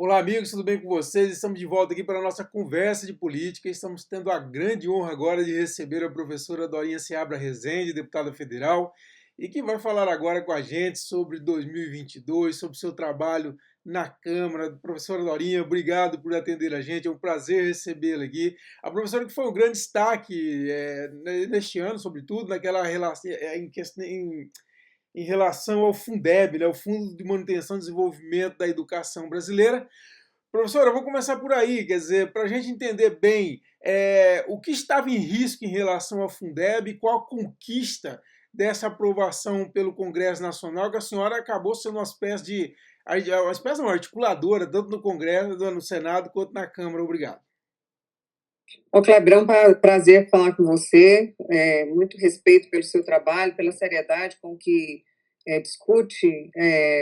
Olá, amigos, tudo bem com vocês? Estamos de volta aqui para a nossa conversa de política. Estamos tendo a grande honra agora de receber a professora Dorinha Seabra Rezende, deputada federal, e que vai falar agora com a gente sobre 2022, sobre o seu trabalho na Câmara. Professora Dorinha, obrigado por atender a gente, é um prazer recebê-la aqui. A professora que foi um grande destaque neste ano, sobretudo, naquela relação, em relação ao Fundeb, né, o Fundo de Manutenção e Desenvolvimento da Educação Brasileira. Professora, eu vou começar por aí, quer dizer, para a gente entender bem o que estava em risco em relação ao Fundeb e qual a conquista dessa aprovação pelo Congresso Nacional, que a senhora acabou sendo uma espécie não, articuladora, tanto no Congresso, no Senado, quanto na Câmara. Obrigado. Ô, Clebrão, prazer falar com você, muito respeito pelo seu trabalho, pela seriedade com que discute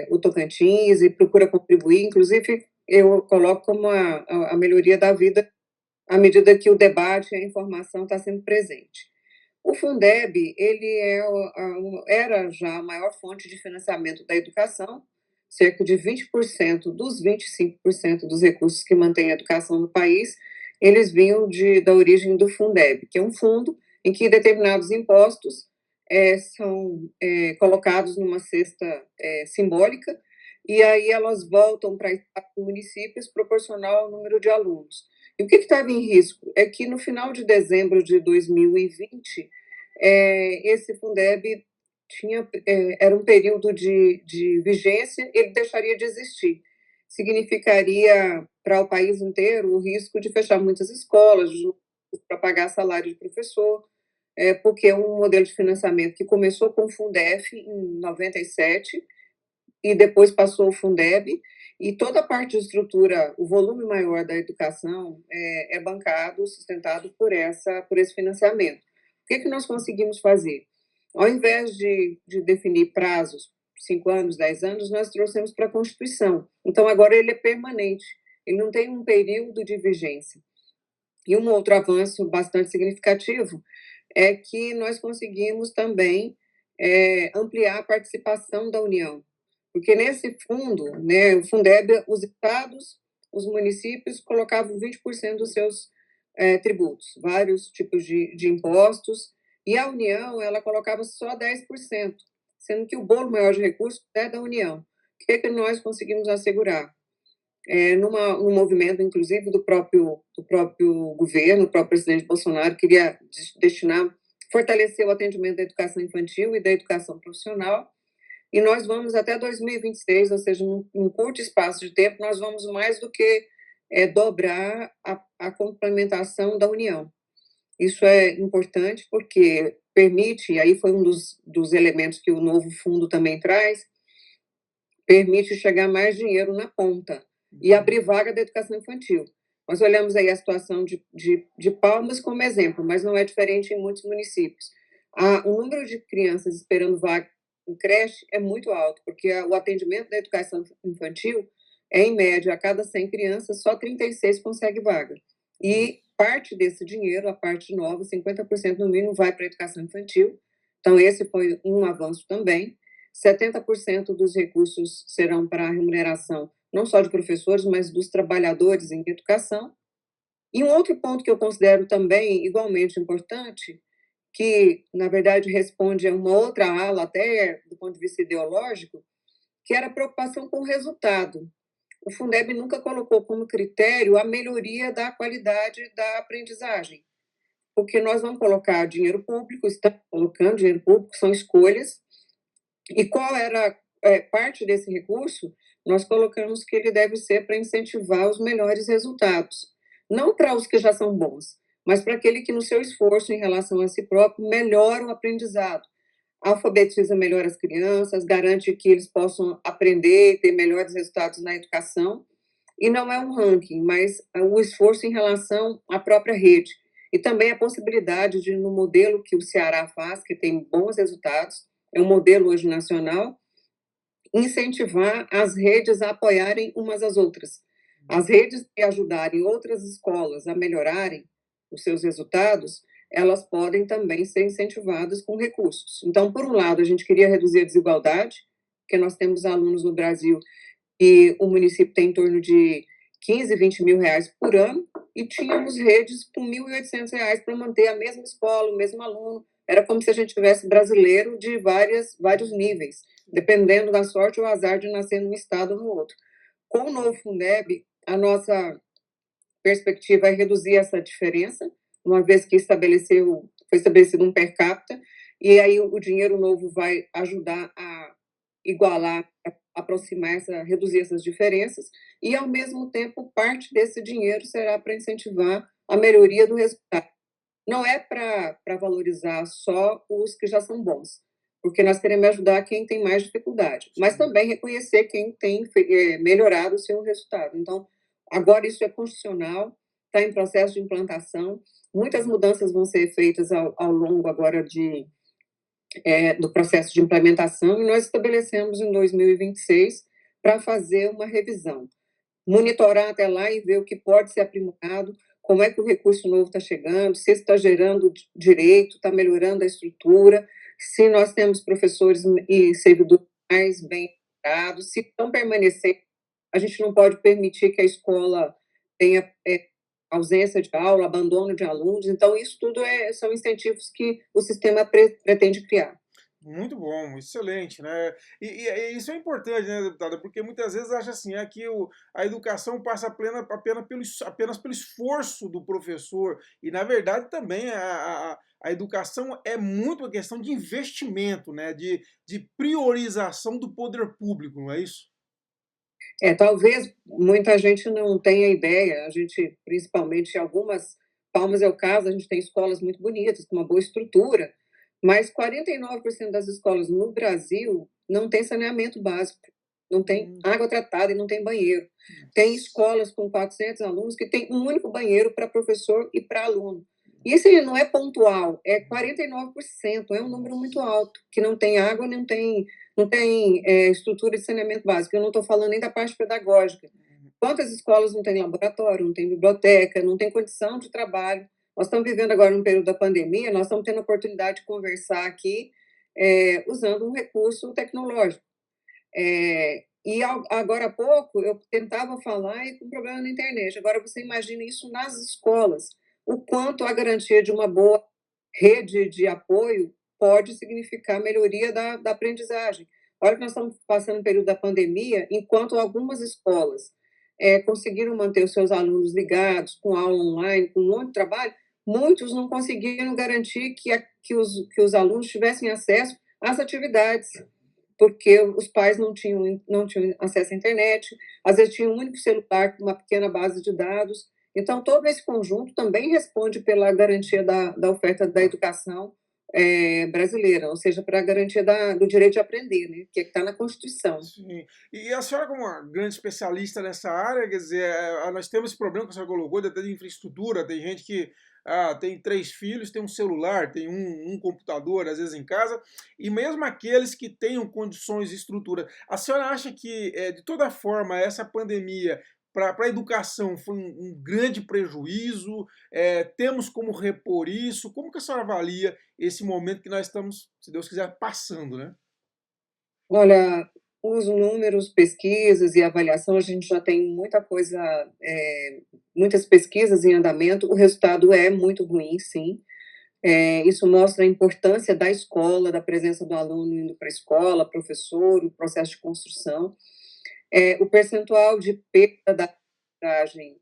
o Tocantins e procura contribuir, inclusive eu coloco como a melhoria da vida à medida que o debate e a informação está sendo presente. O Fundeb, ele era já a maior fonte de financiamento da educação, cerca de 20% dos 25% dos recursos que mantém a educação no país, eles vinham da origem do Fundeb, que é um fundo em que determinados impostos são colocados numa cesta simbólica, e aí elas voltam para municípios proporcional ao número de alunos. E o que estava em risco? É que no final de dezembro de 2020, esse Fundeb era um período de vigência, ele deixaria de existir. Significaria para o país inteiro o risco de fechar muitas escolas, para pagar salário de professor, porque é um modelo de financiamento que começou com o Fundef em 97 e depois passou o Fundeb, e toda a parte de estrutura, o volume maior da educação é bancado, sustentado por esse financiamento. O que nós conseguimos fazer? Ao invés de definir prazos, 5 anos, 10 anos, nós trouxemos para a Constituição. Então, agora ele é permanente, ele não tem um período de vigência. E um outro avanço bastante significativo é que nós conseguimos também ampliar a participação da União, porque nesse fundo, né, o Fundeb, os estados, os municípios colocavam 20% dos seus tributos, vários tipos de impostos, e a União, ela colocava só 10%, sendo que o bolo maior de recursos é da União. O que nós conseguimos assegurar? Num movimento, inclusive, do próprio governo, o próprio presidente Bolsonaro queria fortalecer o atendimento da educação infantil e da educação profissional, e nós vamos até 2026, ou seja, num curto espaço de tempo, nós vamos mais do que dobrar a complementação da União. Isso é importante porque permite, e aí foi um dos elementos que o novo fundo também traz, permite chegar mais dinheiro na ponta e abrir vaga da educação infantil. Nós olhamos aí a situação de Palmas como exemplo, mas não é diferente em muitos municípios. O número de crianças esperando vaga em creche é muito alto, porque o atendimento da educação infantil em média, a cada 100 crianças, só 36 consegue vaga. E parte desse dinheiro, a parte nova, 50% no mínimo, vai para a educação infantil. Então, esse foi um avanço também. 70% dos recursos serão para a remuneração, não só de professores, mas dos trabalhadores em educação. E um outro ponto que eu considero também igualmente importante, que, na verdade, responde a uma outra ala, até do ponto de vista ideológico, que era a preocupação com o resultado. O Fundeb nunca colocou como critério a melhoria da qualidade da aprendizagem, porque nós vamos colocar dinheiro público, estamos colocando dinheiro público, são escolhas, e qual era parte desse recurso? Nós colocamos que ele deve ser para incentivar os melhores resultados, não para os que já são bons, mas para aquele que, no seu esforço em relação a si próprio, melhora o aprendizado, alfabetiza melhor as crianças, garante que eles possam aprender e ter melhores resultados na educação. E não é um ranking, mas o esforço em relação à própria rede. E também a possibilidade de, no modelo que o Ceará faz, que tem bons resultados, é um modelo hoje nacional, incentivar as redes a apoiarem umas às outras. As redes que ajudarem outras escolas a melhorarem os seus resultados, elas podem também ser incentivadas com recursos. Então, por um lado, a gente queria reduzir a desigualdade, porque nós temos alunos no Brasil e o município tem em torno de 15, 20 mil reais por ano, e tínhamos redes com R$ 1.800 para manter a mesma escola, o mesmo aluno. Era como se a gente tivesse brasileiro de vários níveis, dependendo da sorte ou azar de nascer num estado ou no outro. Com o novo Fundeb, a nossa perspectiva é reduzir essa diferença, uma vez que foi estabelecido um per capita, e aí o dinheiro novo vai ajudar a igualar, a aproximar, reduzir essas diferenças, e, ao mesmo tempo, parte desse dinheiro será para incentivar a melhoria do resultado. Não é para valorizar só os que já são bons, porque nós queremos ajudar quem tem mais dificuldade, mas também reconhecer quem tem melhorado o seu resultado. Então, agora isso é constitucional, está em processo de implantação, muitas mudanças vão ser feitas ao longo agora do processo de implementação, e nós estabelecemos em 2026 para fazer uma revisão, monitorar até lá e ver o que pode ser aprimorado, como é que o recurso novo está chegando, se está gerando direito, está melhorando a estrutura, se nós temos professores e servidores mais bem preparados, se estão permanecendo. A gente não pode permitir que a escola tenha ausência de aula, abandono de alunos. Então, isso tudo são incentivos que o sistema pretende criar. Muito bom, excelente, né? E isso é importante, né, deputada? Porque muitas vezes acha assim, que a educação passa apenas pelo esforço do professor, e na verdade também a educação é muito uma questão de investimento, né? De priorização do poder público, não é isso? Talvez muita gente não tenha ideia, a gente, principalmente em algumas, Palmas é o caso, a gente tem escolas muito bonitas, com uma boa estrutura, mas 49% das escolas no Brasil não tem saneamento básico, não tem água tratada e não tem banheiro. Tem escolas com 400 alunos que tem um único banheiro para professor e para aluno. E isso não é pontual, é 49%, é um número muito alto, que não tem água, não tem estrutura de saneamento básico. Eu não estou falando nem da parte pedagógica. Quantas escolas não têm laboratório, não tem biblioteca, não tem condição de trabalho? Nós estamos vivendo agora um período da pandemia, nós estamos tendo a oportunidade de conversar aqui usando um recurso tecnológico. E agora há pouco eu tentava falar e com problema na internet. Agora você imagina isso nas escolas, o quanto a garantia de uma boa rede de apoio pode significar melhoria da aprendizagem. Olha que nós estamos passando um período da pandemia, enquanto algumas escolas conseguiram manter os seus alunos ligados, com aula online, com um monte de trabalho, muitos não conseguiram garantir que os alunos tivessem acesso às atividades, porque os pais não tinham acesso à internet, às vezes tinham um único celular com uma pequena base de dados. Então, todo esse conjunto também responde pela garantia da oferta da educação brasileira, ou seja, para a garantia do direito de aprender, né, que está na Constituição. Sim. E a senhora, como uma grande especialista nessa área, quer dizer, nós temos esse problema que a senhora colocou, até de infraestrutura, tem gente que tem 3 filhos, tem um celular, tem um computador, às vezes em casa, e mesmo aqueles que tenham condições de estrutura. A senhora acha que, de toda forma, essa pandemia para a educação foi um grande prejuízo? Temos como repor isso? Como que a senhora avalia esse momento que nós estamos, se Deus quiser, passando, né? Olha, os números, pesquisas e avaliação, a gente já tem muita coisa, muitas pesquisas em andamento, o resultado é muito ruim, sim. Isso mostra a importância da escola, da presença do aluno indo para a escola, professor, o processo de construção. O percentual de perda da aprendizagem,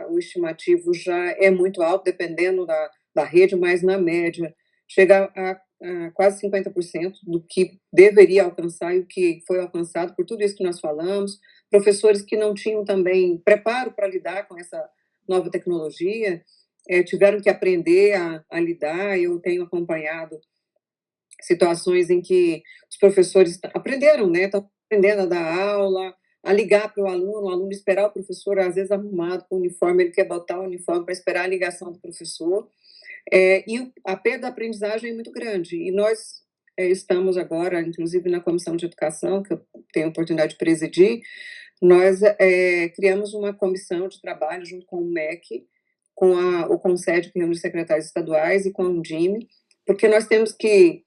o estimativo já é muito alto, dependendo da rede, mas na média chega a quase 50% do que deveria alcançar e o que foi alcançado por tudo isso que nós falamos. Professores que não tinham também preparo para lidar com essa nova tecnologia, tiveram que aprender a lidar. Eu tenho acompanhado situações em que os professores aprenderam, né? Estão aprendendo a dar aula, a ligar para o aluno esperar o professor, às vezes arrumado com o uniforme, ele quer botar o uniforme para esperar a ligação do professor. E a perda da aprendizagem é muito grande. E nós estamos agora, inclusive na Comissão de Educação, que eu tenho a oportunidade de presidir, nós criamos uma comissão de trabalho junto com o MEC, com o CONSED, que reúne os secretários estaduais, e com a Undime, porque nós temos que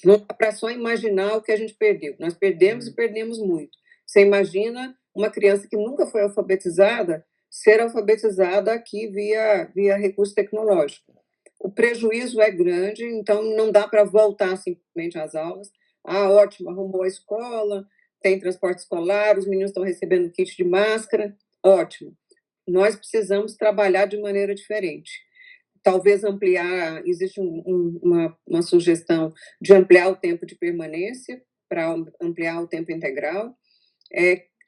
não dá para só imaginar o que a gente perdeu. Nós perdemos e perdemos muito. Você imagina uma criança que nunca foi alfabetizada ser alfabetizada aqui via recurso tecnológico. O prejuízo é grande, então não dá para voltar simplesmente às aulas. Ah, ótimo, arrumou a escola, tem transporte escolar, os meninos estão recebendo kit de máscara, ótimo. Nós precisamos trabalhar de maneira diferente. Talvez ampliar, existe uma sugestão de ampliar o tempo de permanência, para ampliar o tempo integral.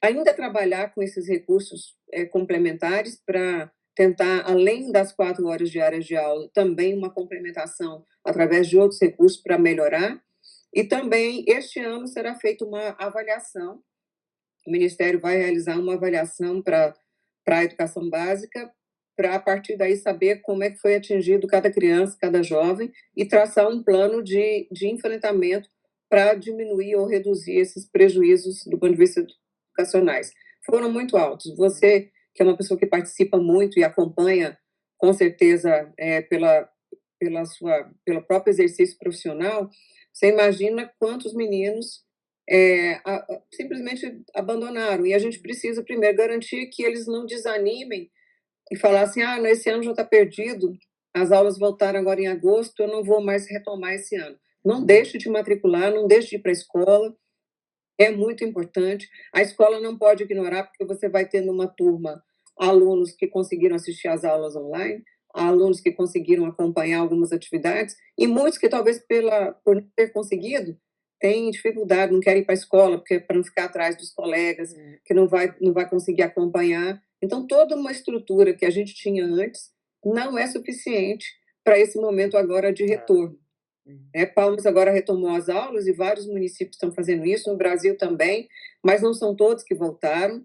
Ainda trabalhar com esses recursos complementares para tentar, além das 4 horas diárias de aula, também uma complementação através de outros recursos para melhorar. E também, este ano, será feita uma avaliação. O Ministério vai realizar uma avaliação para a educação básica, para, a partir daí, saber como é que foi atingido cada criança, cada jovem, e traçar um plano de enfrentamento para diminuir ou reduzir esses prejuízos do ponto de vista educacionais. Foram muito altos. Você, que é uma pessoa que participa muito e acompanha, com certeza, pelo próprio exercício profissional, você imagina quantos meninos simplesmente abandonaram. E a gente precisa, primeiro, garantir que eles não desanimem e falar assim, não, esse ano já está perdido, as aulas voltaram agora em agosto, eu não vou mais retomar esse ano. Não deixe de matricular, não deixe de ir para a escola, é muito importante. A escola não pode ignorar, porque você vai ter numa turma alunos que conseguiram assistir às aulas online, alunos que conseguiram acompanhar algumas atividades, e muitos que talvez por não ter conseguido, têm dificuldade, não querem ir para a escola, porque para não ficar atrás dos colegas, que não vai conseguir acompanhar. Então, toda uma estrutura que a gente tinha antes não é suficiente para esse momento agora de retorno. Palmas agora retomou as aulas e vários municípios estão fazendo isso, no Brasil também, mas não são todos que voltaram,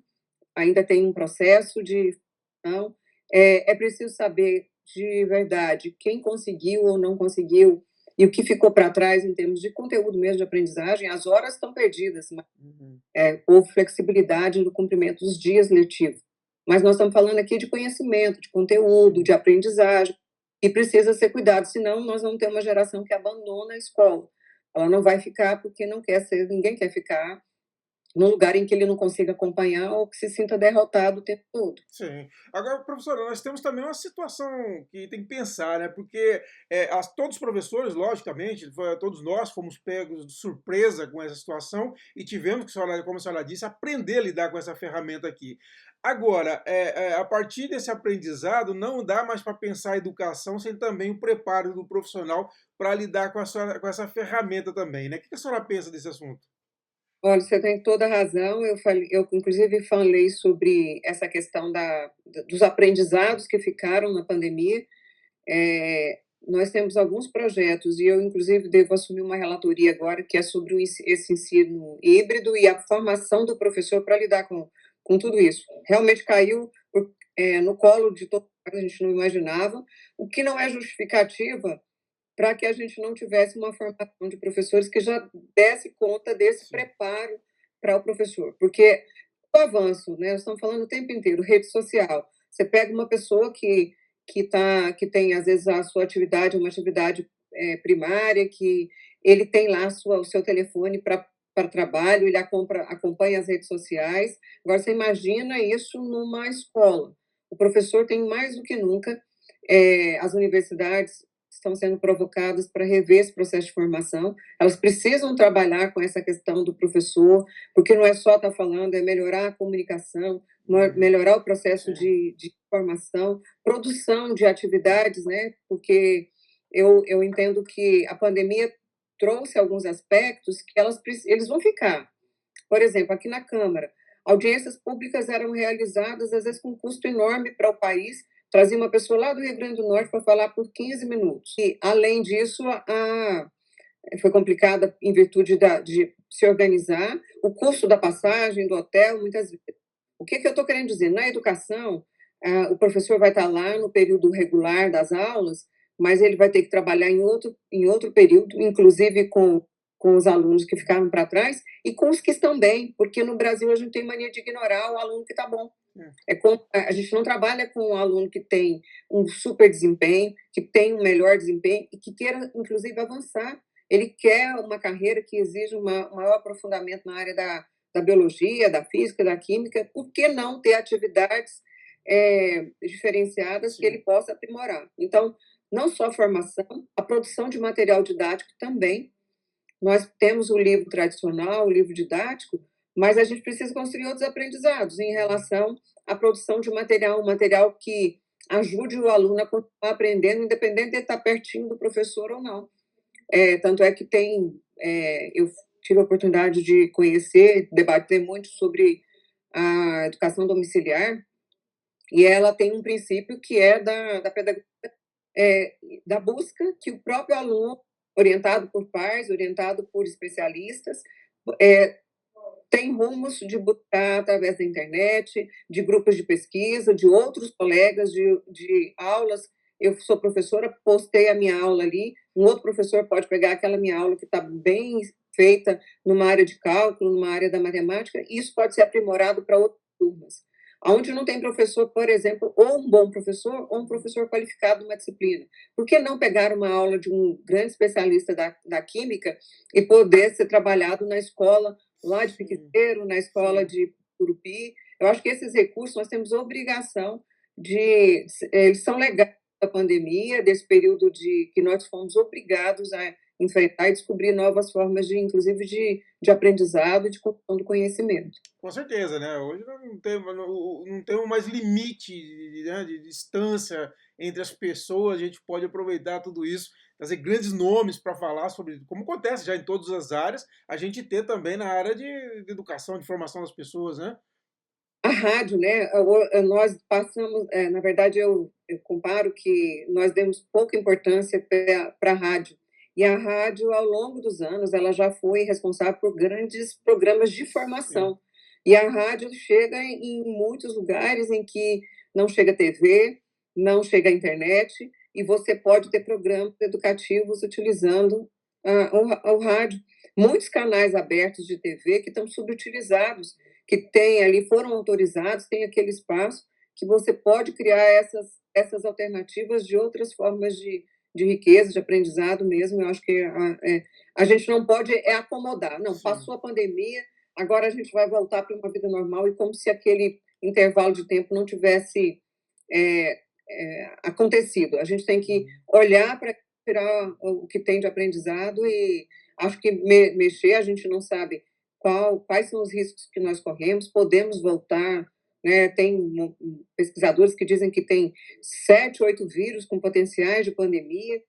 ainda tem um processo de... Então, é preciso saber de verdade quem conseguiu ou não conseguiu e o que ficou para trás em termos de conteúdo mesmo de aprendizagem. As horas estão perdidas, mas houve flexibilidade no cumprimento dos dias letivos. Mas nós estamos falando aqui de conhecimento, de conteúdo, de aprendizagem, e precisa ser cuidado, senão nós vamos ter uma geração que abandona a escola. Ela não vai ficar porque não quer ser, ninguém quer ficar num lugar em que ele não consiga acompanhar ou que se sinta derrotado o tempo todo. Sim. Agora, professora, nós temos também uma situação que tem que pensar, né? Porque todos os professores, logicamente, todos nós fomos pegos de surpresa com essa situação e tivemos que, como a senhora disse, aprender a lidar com essa ferramenta aqui. Agora, a partir desse aprendizado, não dá mais para pensar a educação sem também o preparo do profissional para lidar com essa ferramenta também, né? O que a senhora pensa desse assunto? Olha, você tem toda a razão. Eu inclusive falei sobre essa questão dos aprendizados que ficaram na pandemia. Nós temos alguns projetos e eu, inclusive, devo assumir uma relatoria agora que é sobre esse ensino híbrido e a formação do professor para lidar com tudo isso. Realmente caiu no colo de todo mundo, a gente não imaginava, o que não é justificativa para que a gente não tivesse uma formação de professores que já desse conta desse preparo para o professor. Porque o avanço, né, nós estamos falando o tempo inteiro, rede social. Você pega uma pessoa que tem, às vezes, a sua atividade, uma atividade primária, que ele tem lá o seu telefone para trabalho, ele acompanha as redes sociais. Agora, você imagina isso numa escola. O professor tem mais do que nunca, as universidades estão sendo provocadas para rever esse processo de formação. Elas precisam trabalhar com essa questão do professor, porque não é só estar falando, é melhorar a comunicação, melhorar o processo de formação, produção de atividades, né? Porque eu entendo que a pandemia trouxe alguns aspectos que eles vão ficar. Por exemplo, aqui na Câmara, audiências públicas eram realizadas, às vezes, com um custo enorme para o país. Trazia uma pessoa lá do Rio Grande do Norte para falar por 15 minutos. E, além disso, foi complicada em virtude de se organizar, o custo da passagem, do hotel, muitas vezes. O que eu estou querendo dizer? Na educação, o professor vai estar lá no período regular das aulas, mas ele vai ter que trabalhar em outro período, inclusive com os alunos que ficaram para trás e com os que estão bem, porque no Brasil a gente tem mania de ignorar o aluno que está bom. A gente não trabalha com um aluno que tem um super desempenho, que tem um melhor desempenho e que queira, inclusive, avançar. Ele quer uma carreira que exige um maior aprofundamento na área da biologia, da física, da química, por que não ter atividades diferenciadas que ele Sim. possa aprimorar? Então, não só a formação, a produção de material didático também. Nós temos o livro tradicional, o livro didático, mas a gente precisa construir outros aprendizados em relação à produção de material, um material que ajude o aluno a continuar aprendendo, independente de estar pertinho do professor ou não. Tanto é que eu tive a oportunidade de conhecer, debater muito sobre a educação domiciliar, e ela tem um princípio que é da pedagogia, é, da busca que o próprio aluno, orientado por pais, orientado por especialistas, é, tem rumos de buscar através da internet, de grupos de pesquisa, de outros colegas, de aulas. Eu sou professora, postei a minha aula ali, um outro professor pode pegar aquela minha aula que está bem feita numa área de cálculo, numa área da matemática, e isso pode ser aprimorado para outras turmas. Onde não tem professor, por exemplo, ou um bom professor, ou um professor qualificado numa disciplina. Por que não pegar uma aula de um grande especialista da química e poder ser trabalhado na escola lá de Sim. Piqueteiro, na escola Sim. de Curupi? Eu acho que esses recursos nós temos obrigação de... Eles são legais da pandemia, desse período que nós fomos obrigados a enfrentar e descobrir novas formas, inclusive, de aprendizado e de construção do conhecimento. Com certeza, né? Hoje não temos mais limite, né, de distância entre as pessoas, a gente pode aproveitar tudo isso, trazer grandes nomes para falar sobre, como acontece já em todas as áreas, a gente ter também na área de educação, de formação das pessoas, né? A rádio, né, nós passamos, na verdade, eu comparo que nós demos pouca importância pra rádio. E a rádio, ao longo dos anos, ela já foi responsável por grandes programas de Sim. formação. E a rádio chega em muitos lugares em que não chega TV, não chega a internet, e você pode ter programas educativos utilizando o rádio. Muitos canais abertos de TV que estão subutilizados, que tem ali, foram autorizados, tem aquele espaço que você pode criar essas alternativas de outras formas de riqueza, de aprendizado mesmo. Eu acho que a gente não pode acomodar. Não, Sim. passou a pandemia, agora a gente vai voltar para uma vida normal, e como se aquele intervalo de tempo não tivesse acontecido. A gente tem que olhar para tirar o que tem de aprendizado, e acho que mexer, a gente não sabe quais são os riscos que nós corremos, podemos voltar, né? Tem pesquisadores que dizem que tem 7, 8 vírus com potenciais de pandemia.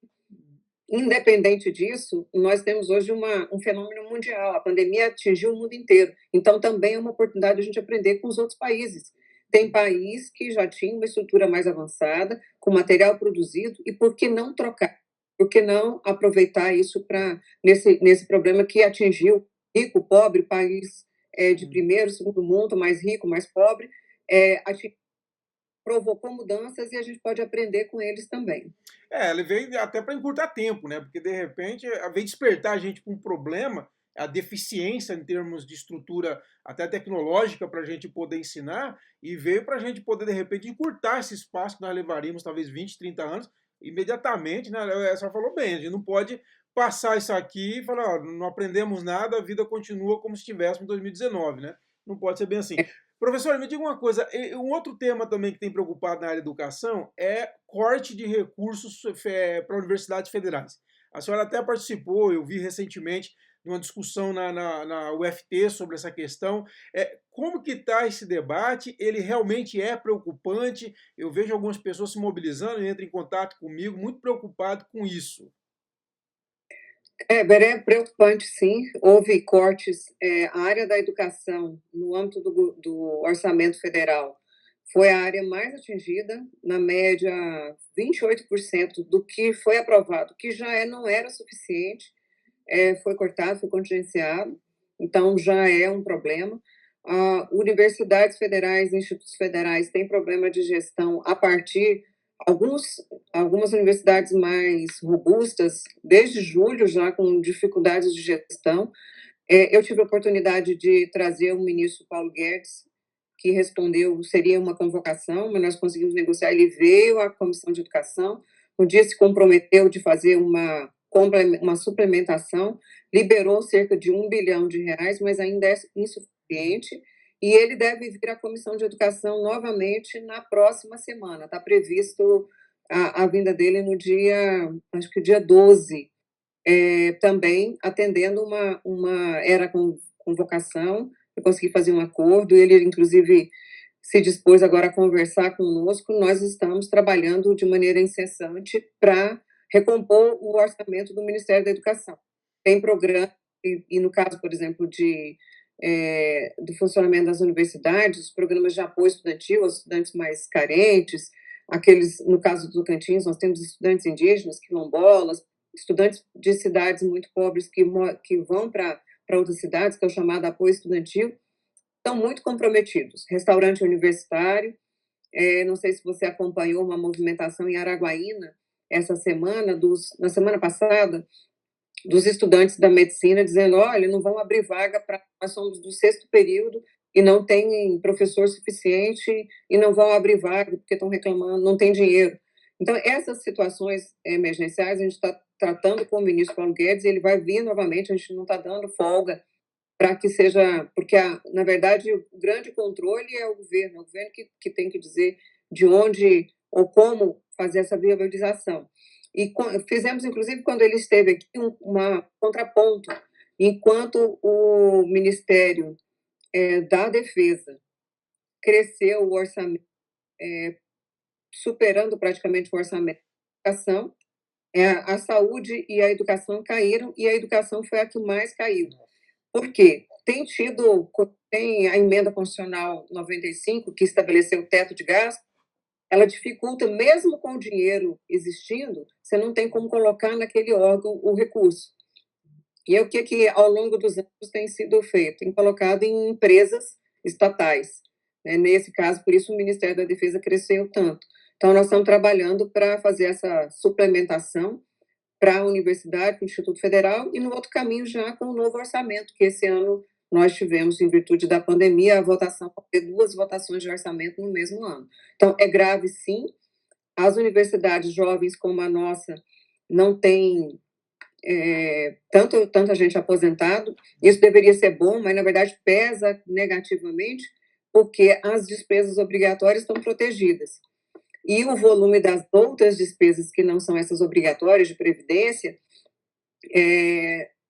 Independente disso, nós temos hoje um fenômeno mundial, a pandemia atingiu o mundo inteiro, então também é uma oportunidade de a gente aprender com os outros países. Tem país que já tinha uma estrutura mais avançada, com material produzido, e por que não trocar? Por que não aproveitar isso para nesse problema que atingiu rico, pobre, país de Sim. primeiro, segundo mundo, mais rico, mais pobre, provocou mudanças, e a gente pode aprender com eles também. Ele veio até para encurtar tempo, né? Porque de repente veio despertar a gente para um problema, a deficiência em termos de estrutura até tecnológica para a gente poder ensinar, e veio para a gente poder de repente encurtar esse espaço que nós levaríamos talvez 20, 30 anos, imediatamente, né? A senhora falou bem, a gente não pode passar isso aqui e falar, ó, não aprendemos nada, a vida continua como se estivéssemos em 2019, né? Não pode ser bem assim. Professor, me diga uma coisa, um outro tema também que tem preocupado na área da educação é corte de recursos para universidades federais. A senhora até participou, eu vi recentemente, de uma discussão na UFT sobre essa questão. Como que está esse debate? Ele realmente é preocupante? Eu vejo algumas pessoas se mobilizando e entram em contato comigo, muito preocupado com isso. É preocupante, sim. Houve cortes. A área da educação, no âmbito do orçamento federal, foi a área mais atingida, na média 28% do que foi aprovado, que já não era suficiente, foi cortado, foi contingenciado, então já é um problema. Universidades federais, institutos federais têm problema de gestão a partir alguns algumas universidades mais robustas, desde julho, já com dificuldades de gestão. Eu tive a oportunidade de trazer o ministro Paulo Guedes, que respondeu, seria uma convocação, mas nós conseguimos negociar, ele veio à Comissão de Educação, no dia se comprometeu de fazer uma suplementação, liberou cerca de R$ 1 bilhão, mas ainda é insuficiente ambiente, e ele deve vir à Comissão de Educação novamente na próxima semana. Está previsto a vinda dele no dia, acho que dia 12, também atendendo era convocação, eu consegui fazer um acordo, ele inclusive se dispôs agora a conversar conosco, nós estamos trabalhando de maneira incessante para recompor o orçamento do Ministério da Educação. Tem programa, e no caso, por exemplo, do funcionamento das universidades, os programas de apoio estudantil aos estudantes mais carentes, no caso do Tocantins, nós temos estudantes indígenas, quilombolas, estudantes de cidades muito pobres que vão para outras cidades, que é o chamado apoio estudantil, estão muito comprometidos. Restaurante universitário, não sei se você acompanhou uma movimentação em Araguaína na semana passada, dos estudantes da medicina dizendo, olha, não vão abrir vaga nós somos do 6º período e não tem professor suficiente e não vão abrir vaga porque estão reclamando, não tem dinheiro. Então, essas situações emergenciais a gente está tratando com o ministro Paulo Guedes, e ele vai vir novamente, a gente não está dando folga para que seja, porque, na verdade, o grande controle é o governo que tem que dizer de onde ou como fazer essa viabilização. E fizemos, inclusive, quando ele esteve aqui, um contraponto, enquanto o Ministério da Defesa cresceu o orçamento, superando praticamente o orçamento da educação, a saúde e a educação caíram, e a educação foi a que mais caiu. Por quê? Tem a emenda constitucional 95, que estabeleceu o teto de gasto, ela dificulta, mesmo com o dinheiro existindo, você não tem como colocar naquele órgão o recurso. E o que ao longo dos anos tem sido feito? Tem colocado em empresas estatais. Né? Nesse caso, por isso o Ministério da Defesa cresceu tanto. Então, nós estamos trabalhando para fazer essa suplementação para a Universidade, para o Instituto Federal, e no outro caminho já com o novo orçamento, que esse ano nós tivemos, em virtude da pandemia, a votação, 2 votações de orçamento no mesmo ano. Então, é grave, sim. As universidades jovens como a nossa não têm tanta gente aposentado. Isso deveria ser bom, mas, na verdade, pesa negativamente, porque as despesas obrigatórias estão protegidas. E o volume das outras despesas que não são essas obrigatórias de previdência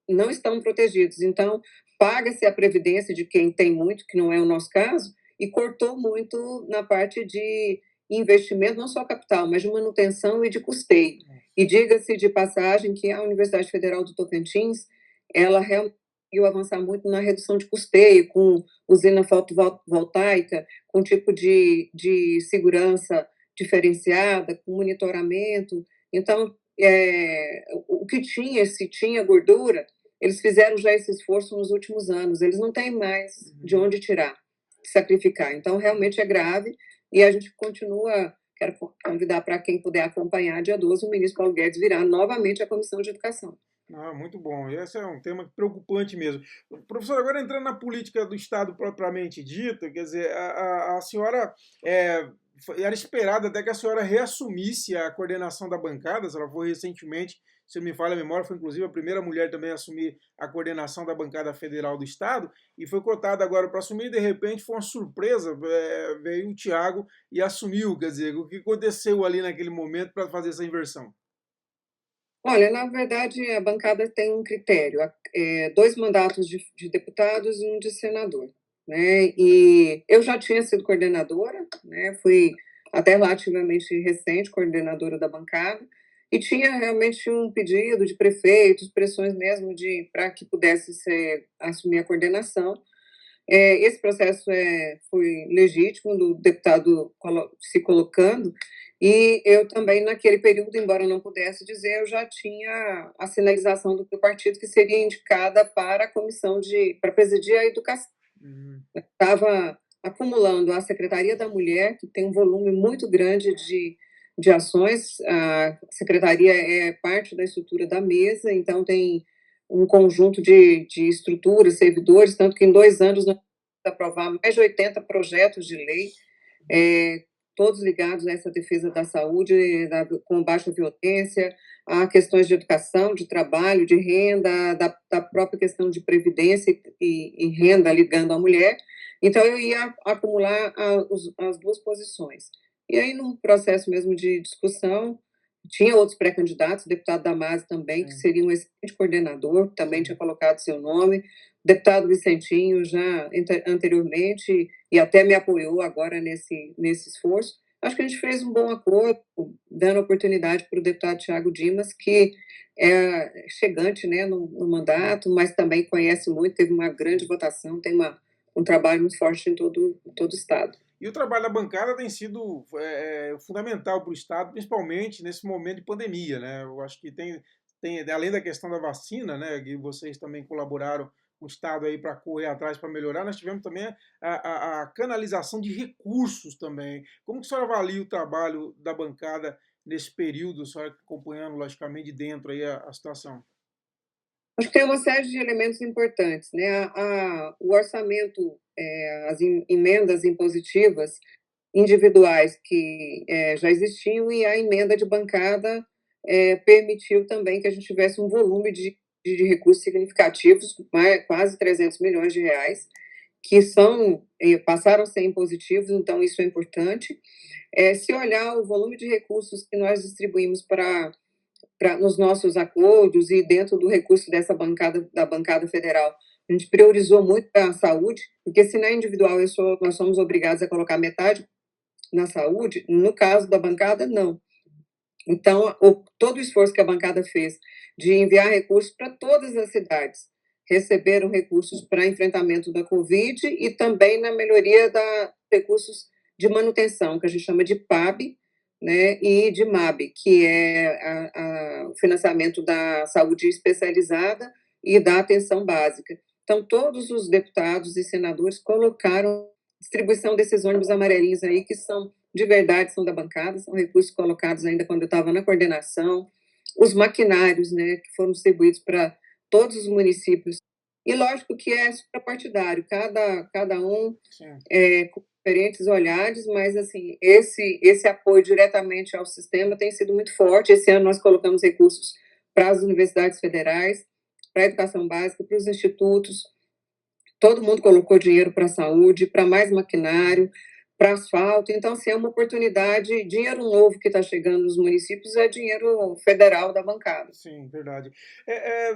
não estão protegidos. Então, paga-se a previdência de quem tem muito, que não é o nosso caso, e cortou muito na parte de investimento, não só capital, mas de manutenção e de custeio. E diga-se de passagem que a Universidade Federal do Tocantins, ela realmente conseguiu avançar muito na redução de custeio, com usina fotovoltaica, com tipo de segurança diferenciada, com monitoramento. Então, o que se tinha gordura, eles fizeram já esse esforço nos últimos anos, eles não têm mais de onde tirar, sacrificar. Então, realmente é grave, e a gente continua, quero convidar para quem puder acompanhar, dia 12, o ministro Paulo Guedes virá novamente à Comissão de Educação. Muito bom. Esse é um tema preocupante mesmo. Professor, agora entrando na política do Estado propriamente dita, quer dizer, a senhora era esperado até que a senhora reassumisse a coordenação da bancada. Ela foi recentemente, se não me falha a memória, foi inclusive a primeira mulher também a assumir a coordenação da bancada federal do Estado, e foi cotada agora para assumir, e de repente foi uma surpresa, veio o Thiago e assumiu. Quer dizer, o que aconteceu ali naquele momento para fazer essa inversão? Olha, na verdade, a bancada tem um critério, 2 mandatos de deputados e 1 de senador, né, e eu já tinha sido coordenadora, né, fui até relativamente recente coordenadora da bancada, e tinha realmente um pedido de prefeitos, pressões mesmo para que pudesse assumir a coordenação. Esse processo foi legítimo, do deputado se colocando, e eu também, naquele período, embora eu não pudesse dizer, eu já tinha a sinalização do meu partido que seria indicada para a comissão para presidir a educação. Estava acumulando a Secretaria da Mulher, que tem um volume muito grande de ações, a secretaria é parte da estrutura da mesa, então tem um conjunto de estruturas, servidores, tanto que em 2 anos nós vamos aprovar mais de 80 projetos de lei, todos ligados a essa defesa da saúde, combate à violência, a questões de educação, de trabalho, de renda, da própria questão de previdência e renda ligando à mulher. Então, eu ia acumular as duas posições. E aí, num processo mesmo de discussão, tinha outros pré-candidatos, o deputado Damásio também, que Sim, seria um excelente coordenador, também tinha sim. colocado seu nome, o deputado Vicentinho já anteriormente, e até me apoiou agora nesse esforço. Acho que a gente fez um bom acordo, dando oportunidade para o deputado Tiago Dimas, que é chegante, né, no mandato, mas também conhece muito, teve uma grande votação, tem um trabalho muito forte em todo o Estado. E o trabalho da bancada tem sido fundamental para o Estado, principalmente nesse momento de pandemia, né? Eu acho que além da questão da vacina, né, que vocês também colaboraram com o Estado aí para correr atrás para melhorar, nós tivemos também a canalização de recursos também. Como que a senhora avalia o trabalho da bancada nesse período, a senhora acompanhando, logicamente, de dentro aí a situação? Acho que tem uma série de elementos importantes, né? O orçamento, as emendas impositivas individuais que já existiam e a emenda de bancada permitiu também que a gente tivesse um volume de recursos significativos, quase 300 milhões de reais, que passaram a ser impositivos, então isso é importante. Se olhar o volume de recursos que nós distribuímos nos nossos acordos e dentro do recurso da bancada federal, a gente priorizou muito a saúde, porque se na individual nós somos obrigados a colocar metade na saúde, no caso da bancada, não. Então, todo o esforço que a bancada fez de enviar recursos para todas as cidades, receberam recursos para enfrentamento da Covid e também na melhoria recursos de manutenção, que a gente chama de PAB, né, e de MAB, que é o financiamento da saúde especializada e da atenção básica. Então, todos os deputados e senadores colocaram distribuição desses ônibus amarelinhos aí, que são de verdade, são da bancada, são recursos colocados ainda quando eu estava na coordenação, os maquinários, né, que foram distribuídos para todos os municípios. E lógico que é suprapartidário, cada um Sim. com diferentes olhares, mas assim, esse apoio diretamente ao sistema tem sido muito forte. Esse ano nós colocamos recursos para as universidades federais, para a educação básica, para os institutos, todo mundo colocou dinheiro para a saúde, para mais maquinário, para asfalto. Então, assim, é uma oportunidade. Dinheiro novo que está chegando nos municípios é dinheiro federal da bancada. Sim, verdade.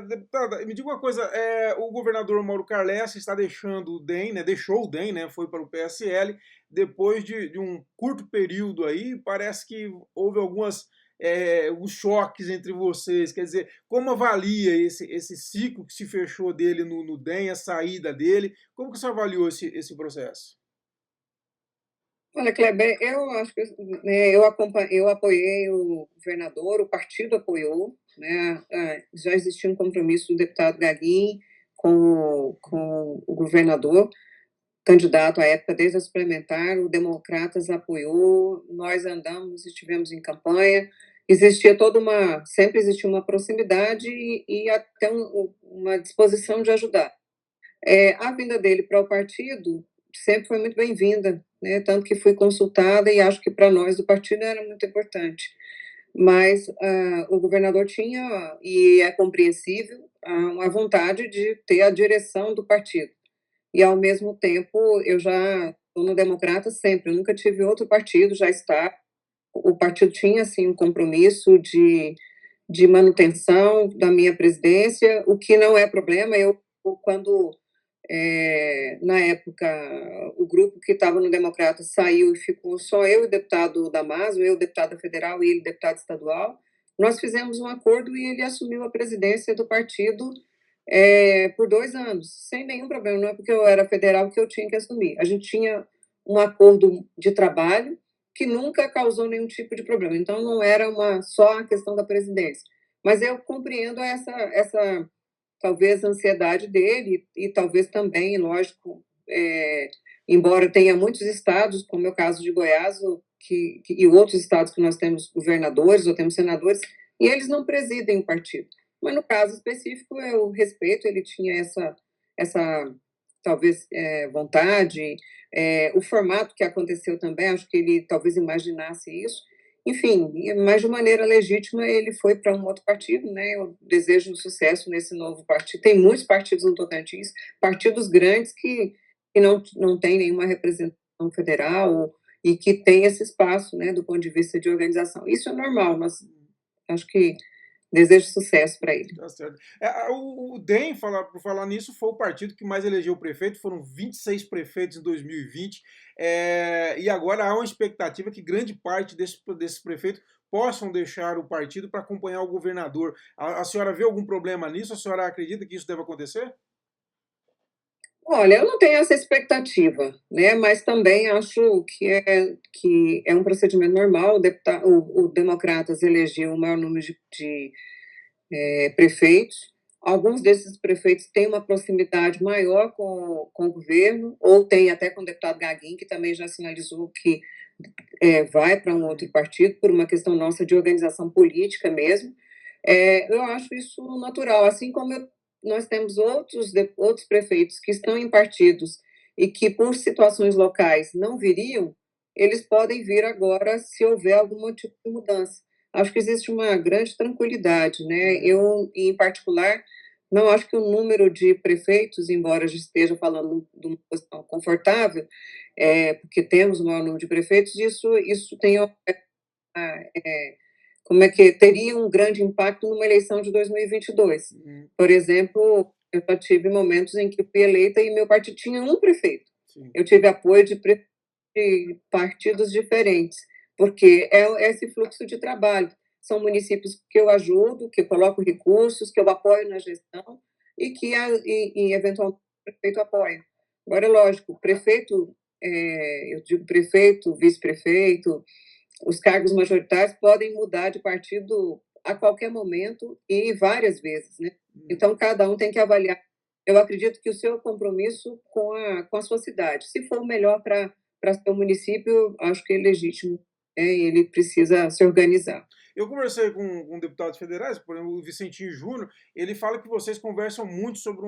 Deputada, me diga uma coisa, o governador Mauro Carles está deixando o DEM, né, deixou o DEM, né, foi para o PSL, depois de um curto período aí, parece que houve alguns choques entre vocês, quer dizer, como avalia esse ciclo que se fechou dele no DEM, a saída dele, como que você avaliou esse processo? Olha, Kleber, eu acho que eu apoiei o governador, o partido apoiou, né? Já existia um compromisso do deputado Gaguin com o governador, candidato à época desde a suplementar, o Democratas apoiou, nós andamos, estivemos em campanha, sempre existia uma proximidade e até uma disposição de ajudar. A vinda dele para o partido sempre foi muito bem-vinda, né? Tanto que fui consultada e acho que para nós do partido era muito importante. Mas o governador tinha, e é compreensível, uma vontade de ter a direção do partido. E, ao mesmo tempo, eu já estou no Democrata sempre, eu nunca tive outro partido, já está. O partido tinha, assim, um compromisso de manutenção da minha presidência, o que não é problema. Quando na época, o grupo que estava no Democrata saiu e ficou só eu e o deputado Damaso, eu deputada federal e ele deputado estadual. Nós fizemos um acordo e ele assumiu a presidência do partido por 2 anos, sem nenhum problema. Não é porque eu era federal que eu tinha que assumir. A gente tinha um acordo de trabalho que nunca causou nenhum tipo de problema. Então, não era só a questão da presidência. Mas eu compreendo essa talvez a ansiedade dele e talvez também, lógico, embora tenha muitos estados, como é o caso de Goiás, e outros estados que nós temos governadores ou temos senadores, e eles não presidem o partido. Mas no caso específico, eu respeito, ele tinha essa talvez vontade, o formato que aconteceu também, acho que ele talvez imaginasse isso, enfim, mas de maneira legítima ele foi para um outro partido, né? Eu desejo sucesso nesse novo partido. Tem muitos partidos no Tocantins, partidos grandes que não têm nenhuma representação federal e que tem esse espaço, né, do ponto de vista de organização. Isso é normal, mas acho que desejo sucesso para ele. Tá certo. O DEM, por falar nisso, foi o partido que mais elegeu prefeito, foram 26 prefeitos em 2020, e agora há uma expectativa que grande parte desses prefeitos possam deixar o partido para acompanhar o governador. A senhora vê algum problema nisso? A senhora acredita que isso deve acontecer? Olha, eu não tenho essa expectativa, né, mas também acho que é um procedimento normal, o Democratas elegeu o maior número de prefeitos. Alguns desses prefeitos têm uma proximidade maior com o governo, ou tem até com o deputado Gaguinho, que também já sinalizou que vai para um outro partido, por uma questão nossa de organização política mesmo. Eu acho isso natural, assim como nós temos outros prefeitos que estão em partidos e que, por situações locais, não viriam, eles podem vir agora se houver algum tipo de mudança. Acho que existe uma grande tranquilidade, né? Eu, em particular, não acho que o número de prefeitos, embora a gente esteja falando de uma posição confortável, porque temos o maior número de prefeitos, isso tem como é que teria um grande impacto numa eleição de 2022. Por exemplo, eu já tive momentos em que eu fui eleita e meu partido tinha um prefeito. Sim. Eu tive apoio de partidos diferentes, porque é esse fluxo de trabalho. São municípios que eu ajudo, que eu coloco recursos, que eu apoio na gestão e que eventualmente o prefeito apoia. Agora, é lógico, o prefeito, eu digo prefeito, vice-prefeito, os cargos majoritários podem mudar de partido a qualquer momento e várias vezes, né? Então, cada um tem que avaliar. Eu acredito que o seu compromisso com a sua cidade, se for o melhor para seu município, acho que é legítimo, né? Ele precisa se organizar. Eu conversei com deputados federais, por exemplo, o Vicentinho Júnior, ele fala que vocês conversam muito sobre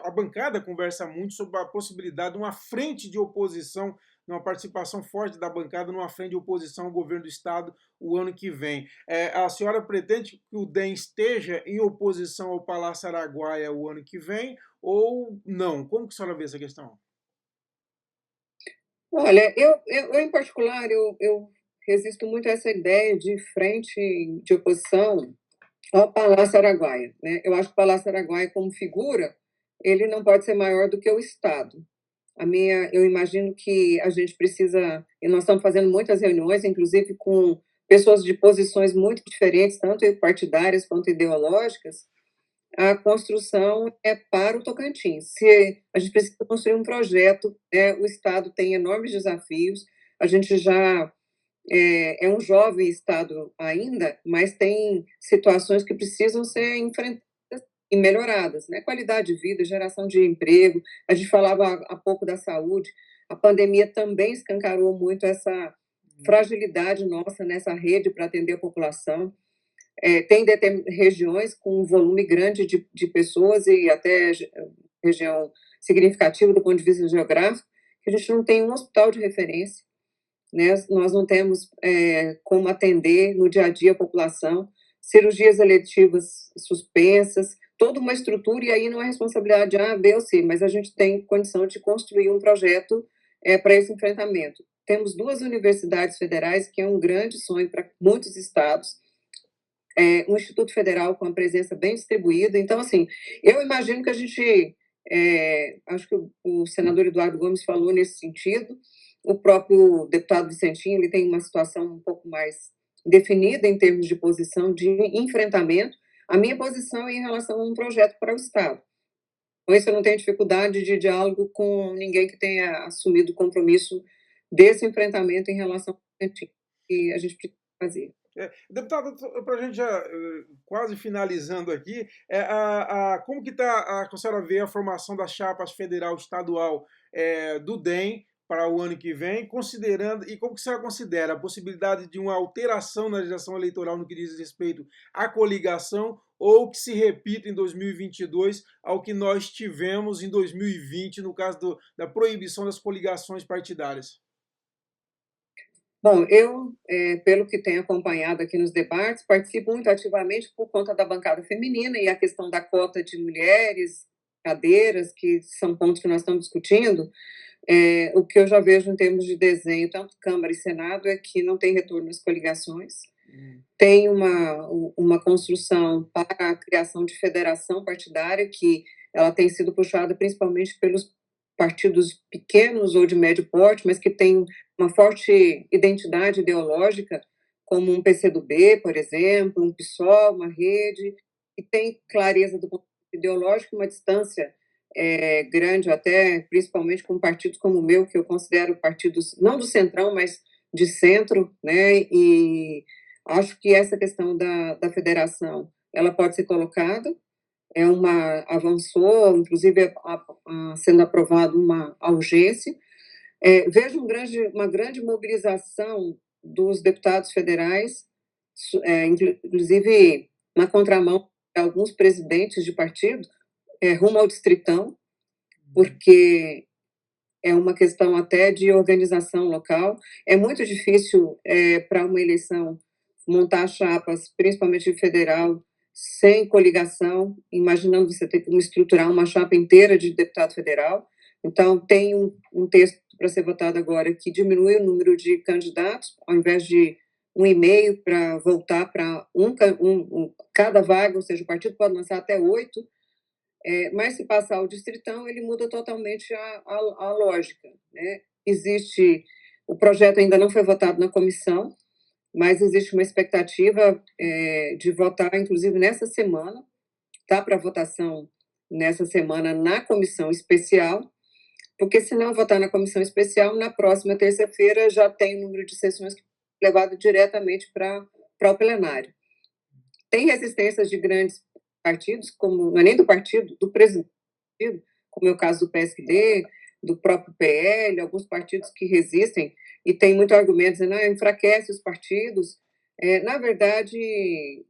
a bancada conversa muito sobre a possibilidade de uma frente de oposição, uma participação forte da bancada numa frente de oposição ao governo do estado o ano que vem. A senhora pretende que o DEM esteja em oposição ao Palácio Araguaia o ano que vem ou não? Como que a senhora vê essa questão? Olha, eu em particular, eu resisto muito a essa ideia de frente de oposição ao Palácio Araguaia, né? Eu acho que o Palácio Araguaia, como figura, ele não pode ser maior do que o Estado. Eu imagino que a gente precisa, e nós estamos fazendo muitas reuniões, inclusive com pessoas de posições muito diferentes, tanto partidárias quanto ideológicas. A construção é para o Tocantins. Se a gente precisa construir um projeto, né, o Estado tem enormes desafios, a gente já é um jovem Estado ainda, mas tem situações que precisam ser enfrentadas e melhoradas, né? Qualidade de vida, geração de emprego. A gente falava há pouco da saúde, a pandemia também escancarou muito essa fragilidade nossa nessa rede para atender a população. Tem regiões com um volume grande de pessoas e até região significativa do ponto de vista geográfico, que a gente não tem um hospital de referência, né? Nós não temos como atender no dia a dia a população, cirurgias eletivas suspensas, toda uma estrutura, e aí não é responsabilidade de A, B ou C, mas a gente tem condição de construir um projeto para esse enfrentamento. Temos 2 universidades federais, que é um grande sonho para muitos estados, um Instituto Federal com a presença bem distribuída. Então, assim, eu imagino que a gente, acho que o senador Eduardo Gomes falou nesse sentido, o próprio deputado Vicentinho, ele tem uma situação um pouco mais definida em termos de posição de enfrentamento. A minha posição é em relação a um projeto para o Estado. Com isso, eu não tenho dificuldade de diálogo com ninguém que tenha assumido o compromisso desse enfrentamento em relação ao que a gente precisa fazer. Deputado, para a gente já quase finalizando aqui, como que está a senhora vê a formação das chapas federal e estadual do DEM para o ano que vem, considerando, e como que a senhora considera a possibilidade de uma alteração na legislação eleitoral no que diz respeito à coligação, ou que se repita em 2022 ao que nós tivemos em 2020, no caso da proibição das coligações partidárias? Bom, eu pelo que tenho acompanhado aqui nos debates, participo muito ativamente por conta da bancada feminina e a questão da cota de mulheres, cadeiras, que são pontos que nós estamos discutindo. O que eu já vejo em termos de desenho, tanto Câmara e Senado, é que não tem retorno às coligações. Tem uma construção para a criação de federação partidária, que ela tem sido puxada principalmente pelos partidos pequenos ou de médio porte, mas que tem uma forte identidade ideológica, como um PCdoB, por exemplo, um PSOL, uma rede, que tem clareza do ponto de vista ideológico, uma distância grande até, principalmente com partidos como o meu, que eu considero partidos, não do centrão, mas de centro, né, e acho que essa questão da federação, ela pode ser colocada, avançou, inclusive sendo aprovado uma urgência. Vejo uma grande mobilização dos deputados federais, inclusive na contramão de alguns presidentes de partido, rumo ao distritão, porque é uma questão até de organização local. É muito difícil para uma eleição montar chapas, principalmente federal, sem coligação, imaginando você ter que estruturar uma chapa inteira de deputado federal. Então, tem um texto para ser votado agora que diminui o número de candidatos, ao invés de 1,5 para voltar para cada vaga, ou seja, o partido pode lançar até 8, mas se passar o distritão, ele muda totalmente a lógica, né? O projeto ainda não foi votado na comissão, mas existe uma expectativa de votar, inclusive, nessa semana, está para votação nessa semana na comissão especial, porque se não votar na comissão especial, na próxima terça-feira já tem o número de sessões levado diretamente para o plenário. Tem resistências de grandes partidos, como não é nem do partido, do presidente, como é o caso do PSD, do próprio PL, alguns partidos que resistem, e tem muito argumento dizendo que enfraquece os partidos. Na verdade,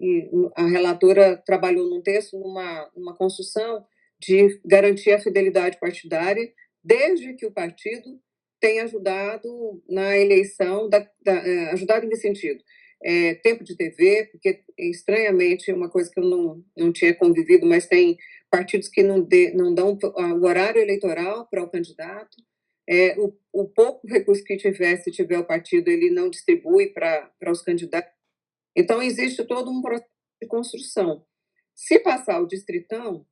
a relatora trabalhou num texto, numa construção de garantir a fidelidade partidária, desde que o partido tenha ajudado na eleição, ajudado nesse sentido. Tempo de TV, porque, estranhamente, uma coisa que eu não tinha convivido, mas tem partidos que não dão o horário eleitoral para o candidato, o pouco recurso que tiver, se tiver o partido, ele não distribui para os candidatos. Então, existe todo um processo de construção. Se passar o distritão,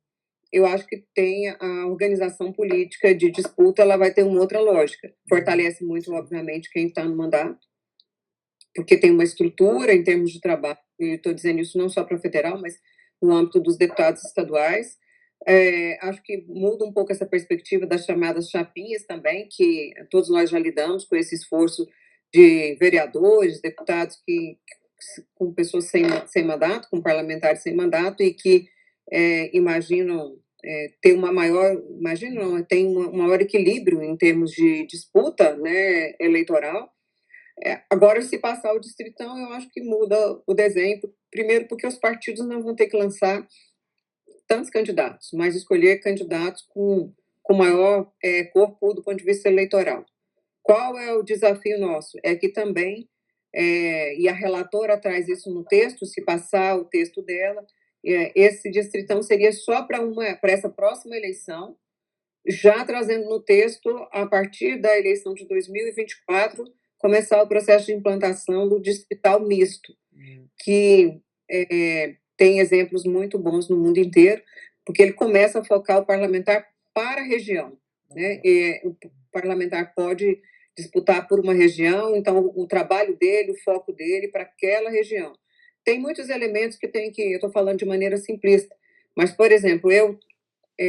eu acho que tem a organização política de disputa, ela vai ter uma outra lógica. Fortalece muito, obviamente, quem está no mandato, porque tem uma estrutura em termos de trabalho, e estou dizendo isso não só para federal, mas no âmbito dos deputados estaduais. Acho que muda um pouco essa perspectiva das chamadas chapinhas também, que todos nós já lidamos com esse esforço de vereadores, deputados com pessoas sem mandato, com parlamentares sem mandato, e que imaginam ter tem um maior equilíbrio em termos de disputa, né, eleitoral. Agora, se passar o distritão, eu acho que muda o desenho, primeiro porque os partidos não vão ter que lançar tantos candidatos, mas escolher candidatos com maior corpo do ponto de vista eleitoral. Qual é o desafio nosso? É que também, e a relatora traz isso no texto, se passar o texto dela, esse distritão seria só para essa próxima eleição, já trazendo no texto, a partir da eleição de 2024, começar o processo de implantação do distrital misto, que tem exemplos muito bons no mundo inteiro, porque ele começa a focar o parlamentar para a região, né? O parlamentar pode disputar por uma região, então o trabalho dele, o foco dele para aquela região. Tem muitos elementos eu estou falando de maneira simplista, mas, por exemplo, eu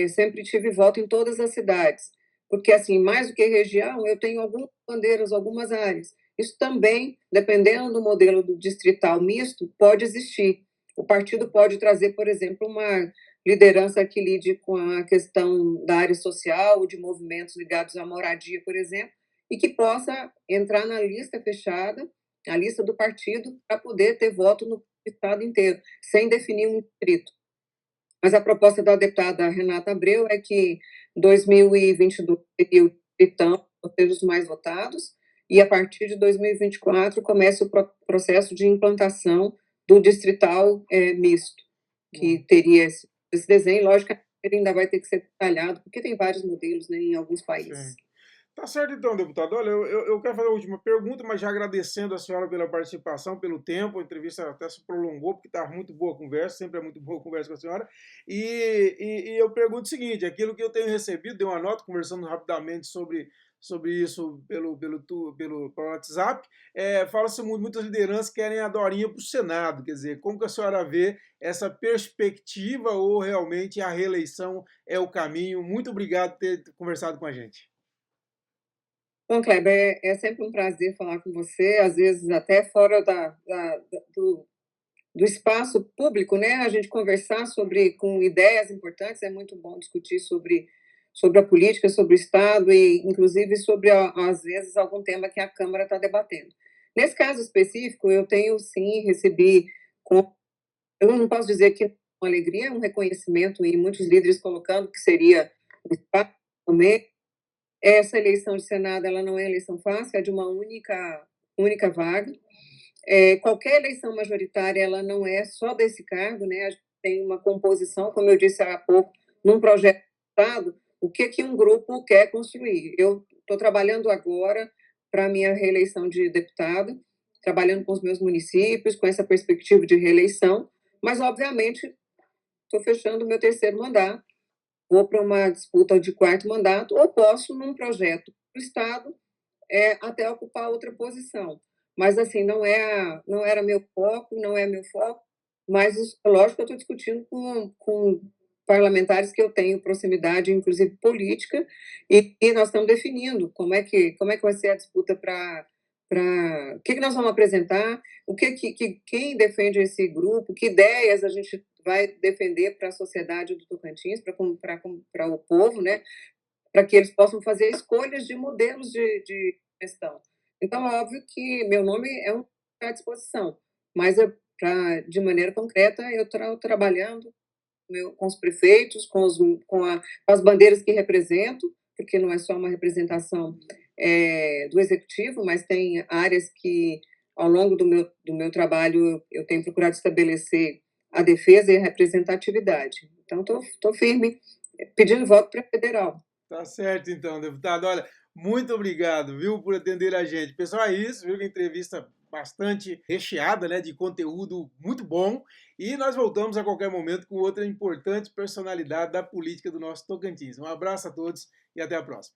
sempre tive voto em todas as cidades, porque, assim, mais do que região, eu tenho algumas bandeiras, algumas áreas. Isso também, dependendo do modelo do distrital misto, pode existir. O partido pode trazer, por exemplo, uma liderança que lide com a questão da área social, de movimentos ligados à moradia, por exemplo, e que possa entrar na lista fechada, a lista do partido, para poder ter voto no estado inteiro, sem definir um distrito. Mas a proposta da deputada Renata Abreu é que 2022 seria o distritão, ou seja, os mais votados, e a partir de 2024 começa o processo de implantação do distrital misto, que teria esse desenho. Logicamente, ele ainda vai ter que ser detalhado, porque tem vários modelos, né, em alguns países. Sim. Tá certo então, deputado. Olha, eu quero fazer a última pergunta, mas já agradecendo a senhora pela participação, pelo tempo. A entrevista até se prolongou, porque está muito boa a conversa, sempre é muito boa a conversa com a senhora. E eu pergunto o seguinte: aquilo que eu tenho recebido, dei uma nota conversando rapidamente sobre isso pelo WhatsApp, fala-se muito, muitas lideranças querem a Dorinha para o Senado. Quer dizer, como que a senhora vê essa perspectiva ou realmente a reeleição é o caminho? Muito obrigado por ter conversado com a gente. Bom, Kleber, é sempre um prazer falar com você, às vezes até fora do espaço público, né? A gente conversar com ideias importantes, é muito bom discutir sobre a política, sobre o Estado e, inclusive, sobre, às vezes, algum tema que a Câmara está debatendo. Nesse caso específico, eu tenho, sim, eu não posso dizer que com alegria, é um reconhecimento e muitos líderes colocando que seria um espaço também. Essa eleição de Senado, ela não é eleição fácil, é de uma única vaga. Qualquer eleição majoritária, ela não é só desse cargo, né? A gente tem uma composição, como eu disse há pouco, num projeto de Estado, o que um grupo quer construir. Eu estou trabalhando agora para a minha reeleição de deputado, trabalhando com os meus municípios, com essa perspectiva de reeleição, mas, obviamente, estou fechando o meu terceiro mandato, vou para uma disputa de quarto mandato, ou posso, num projeto do Estado, até ocupar outra posição. Mas, assim, não era meu foco, não é meu foco, mas, lógico, que eu estou discutindo com parlamentares que eu tenho proximidade, inclusive política, e nós estamos definindo como é que vai ser a disputa o que nós vamos apresentar, quem defende esse grupo, que ideias a gente vai defender para a sociedade do Tocantins, para o povo, né? Para que eles possam fazer escolhas de modelos de gestão. Então, é óbvio que meu nome à disposição, mas de maneira concreta, eu estou trabalhando com os prefeitos, com as bandeiras que represento, porque não é só uma representação do executivo, mas tem áreas que, ao longo do meu trabalho, eu tenho procurado estabelecer a defesa e a representatividade. Então, estou firme, pedindo voto para federal. Tá certo, então, deputado. Olha, muito obrigado, viu, por atender a gente. Pessoal, é isso, viu? Que entrevista bastante recheada, né, de conteúdo muito bom. E nós voltamos a qualquer momento com outra importante personalidade da política do nosso Tocantins. Um abraço a todos e até a próxima.